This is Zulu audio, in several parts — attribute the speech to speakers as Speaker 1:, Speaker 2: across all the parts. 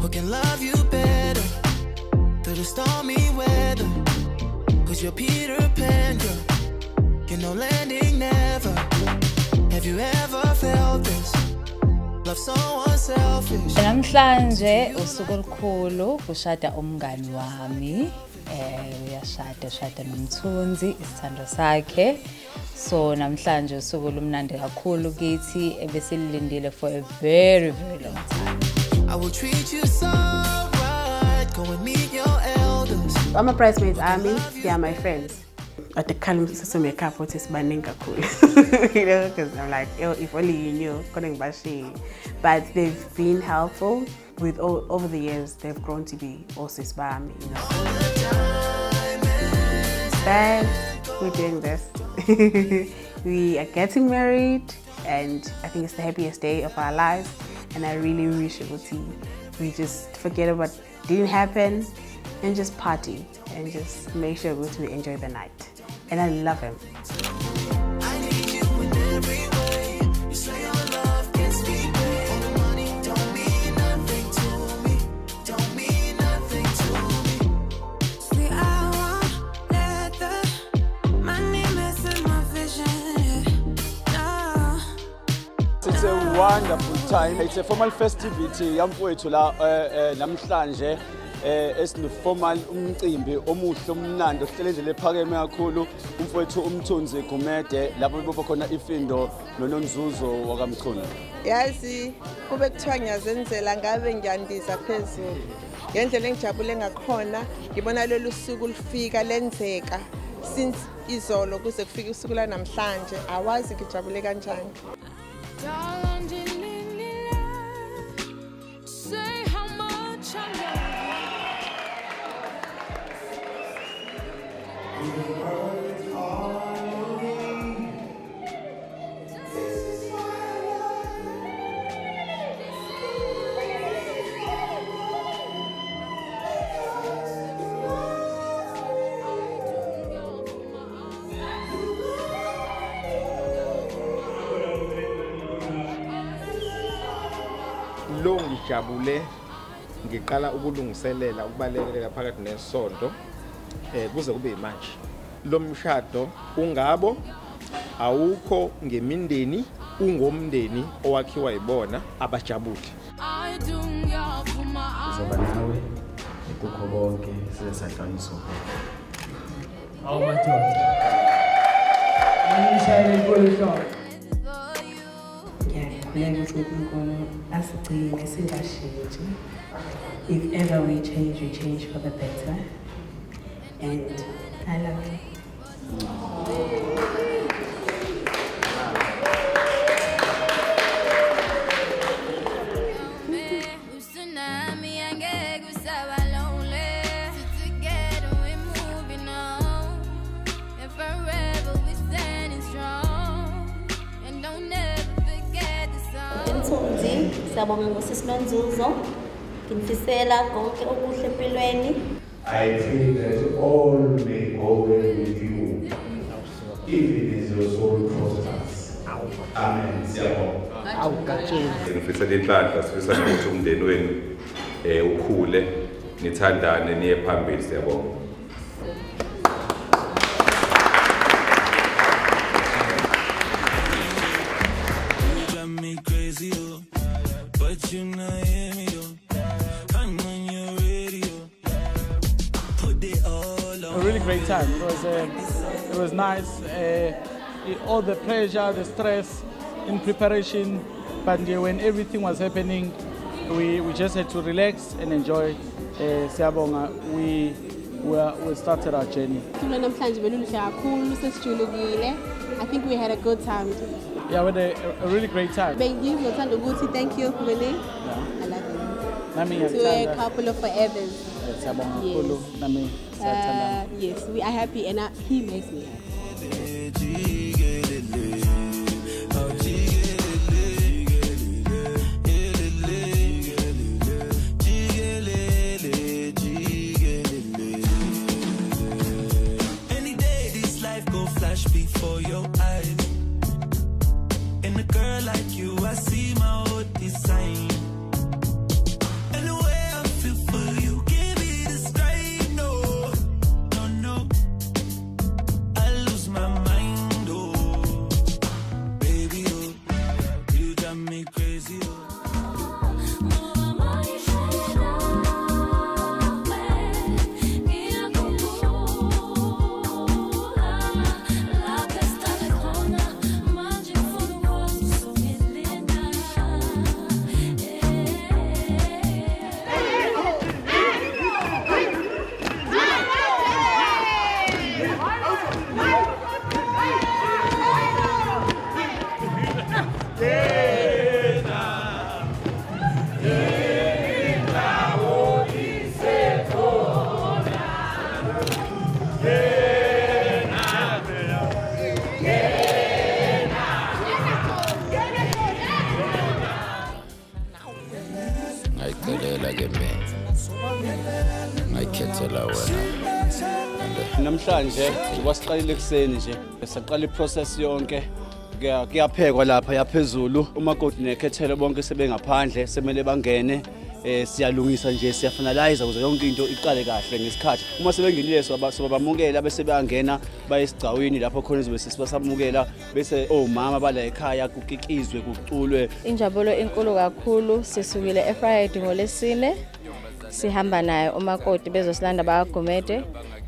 Speaker 1: Who can love you better through the stormy weather? Cause you're Peter Pan, you're no landing never. Have you ever felt this? Love someone selfish.
Speaker 2: Namhlanje usuku olukhulu kushada umngani wami. Uyashada Mthunzi isithando sakhe. So namhlanje usuku lumnandi kakhulu kithi ebesilindile for a very long time.
Speaker 1: I will treat you so right. Go and meet your elders.
Speaker 3: All my bridesmaids they are my friends. At the calm system makeup what is baninga cool. You know, because I'm like, oh, if only you knew, couldn't bashi. But they've been helpful with over the years. They've grown to be also spam, you know. Then we're doing this. We are getting married, and I think it's the happiest day of our lives. And I really wish we just forget about what didn't happen and just party and just make sure we enjoy the night. And I love him.
Speaker 1: I need you in every way. You say your love gets me paid. All the money don't mean nothing to me. Don't mean nothing to me.
Speaker 4: See, I won't let the money mess with my vision. No.
Speaker 5: It's a wonderful time. It's a formal festivity. Yamfowethu la namhlanje esinoformal umcimbi omuhle omnandi ohlelendlela ephakeme kakhulu umfowethu Mthunzi Gumede lapho bebo khona ifindo noNonzuzo wakamchunu.
Speaker 6: Yazi kube kuthiwa ngiyazenzela ngabe ngiyandisa phezulu. Ngendlela engijabule ngakhona ngibona lolu suku lufika lenzeka since izolo kuze kufike usuku la namhlanje awazi ngijabule kanjani.
Speaker 4: Say how much I love.
Speaker 7: Lo ngijabule ngiqala ukulungiselela ukubalekela phakathi nesonto kuze kube manje lo mshado ungabo awukho ngemindeni ungomndeni owakhiwa yibona abajabule.
Speaker 8: Uzoba nawe ikukho konke sizahlanyiswa awu madoda ayishayele inkolo
Speaker 3: If ever we change for the better. And I love you.
Speaker 9: Mthunzi, siyabonga ngosisi Nonzuzo. Ngifisela konke okuhle empilweni.
Speaker 10: I pray that all may go well with you, even as your soul prospers. Amen. Siyabonga.
Speaker 11: Ngifisela inhlanhla sifisa ukuthi umndeni wenu ukhule nithandane niye phambili siyabonga.
Speaker 1: But you know me, I'm on your radio. Put it all on.
Speaker 5: A really great time. It was nice. All the pressure, the stress in preparation, but when everything was happening, we just had to relax and enjoy. Siyabonga, we started our journey.
Speaker 3: I think we had a good time.
Speaker 5: Yeah, we had a really great time.
Speaker 3: Thank you, thank you for the name.
Speaker 5: Yeah.
Speaker 3: I love you. To a couple of forevers. Yes, we are happy and he makes me happy.
Speaker 1: Any day this life go flash before your eyes. And a girl like you, I see my own design. And the way I
Speaker 12: Ngayikhethela wena.
Speaker 5: Namhlanje kwasiqalile ekseni nje. Saqala iprocess yonke. Kuyaphekwa lapha yaphezulu. Umakoti nekhethelo bonke sebengaphandle, semele bangene. Siyalungisa nje, siyafinalize ukuze yonke into iqale kahle ngesikhathi. Uma sebengenile sobabamukela bese bayangena baye esigcawini lapho khona izobe sibasamukela bese omama bala ekhaya kukikizwe kuculwe.
Speaker 13: Injabulo enkulu kakhulu, sisukile eFriday ngolesine sihamba naye umakoti bezosilanda bayagumede.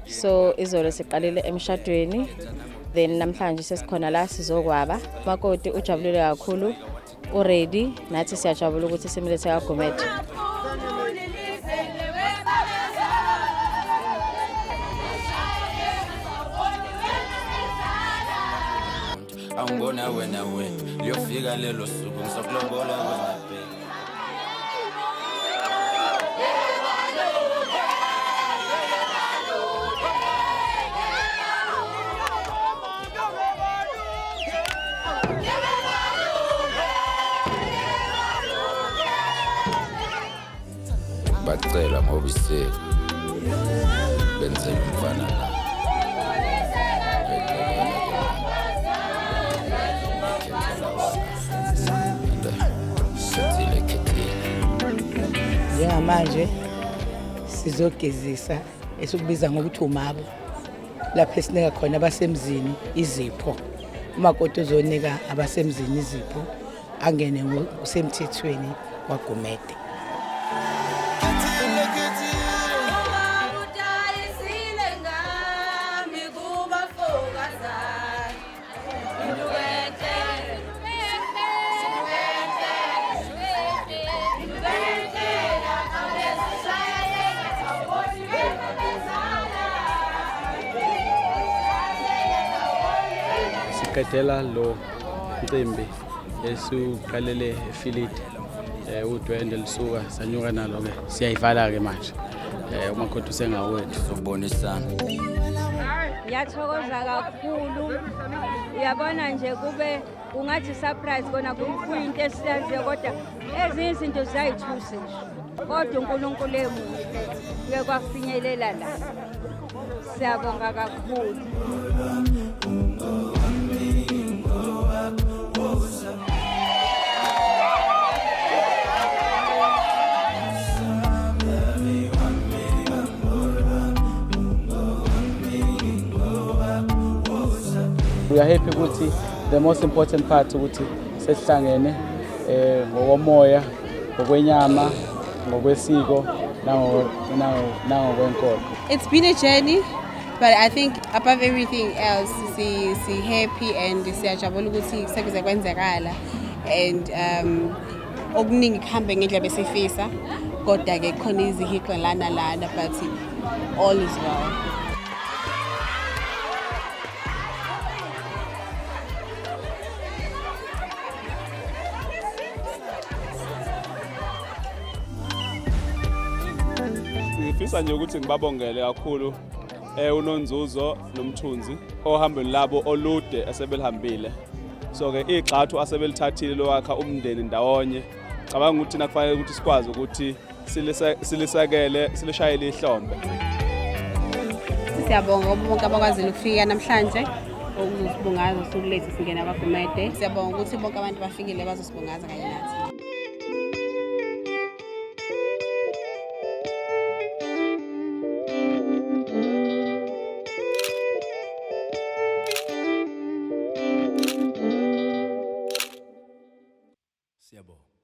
Speaker 13: So izolo siqalile emshadweni, then namhlanje sesikhona la sizokwaba. Umakoti ujabulile kakhulu, uready, nathi siyajabula ukuthi simlethe kagumede.
Speaker 12: Angibona wena liyofika lelo suku ngizokulobola wena baby. Bacela ngoba iseke benzela umfana la.
Speaker 14: Njengamanje sizogezisa esikubiza ngokuthi umabo lapho esinika khona abasemzini izipho. Umakoti uzonika abasemzini izipho angene ngokusemthethweni wagumede.
Speaker 15: Siqedela lo mcimbi esiqalele eFilidi udwende lisuka sanyuka nalo ke siyayivala ke manje umakoti usengawethu
Speaker 12: sokubonisana.
Speaker 16: Ngiyathokoza kakhulu, uyabona nje kube ungathi surprise kona kuyinto esiyaziyo kodwa ezinye izinto ziyayithusa nje, kodwa uNkulunkulu emuhle kuye kwafinyelela la. Siyabonga kakhulu.
Speaker 15: We are happy ukuthi the most important part ukuthi sesihlangene ngokomoya, ngokwenyama, ngokwesiko nangokwenkolo.
Speaker 3: It's been a journey, but I think above everything else si happy and siyajabula ukuthi sekuze kwenzekala and okuningi kuhambe ngendlela besifisa kodwa ke khona izihixo lana but all is well.
Speaker 5: Ngifisa nje ukuthi ngibabongele kakhulu uNonzuzo noMthunzi ohambeni labo olude asebelihambile. So ke igxathu asebelithathile lokwakha umndeni ndawonye. Cabanga ukuthi nakufanele ukuthi sikwazi ukuthi silisakele, silishayele ihlombe.
Speaker 3: Siyabonga bonke abakwazile ukufika namhlanje ukuzosibungaza usuku lethu singena abagumede. Siyabonga ukuthi bonke abantu bafikile bazosibungaza kanye nathi.
Speaker 12: Siyabonga.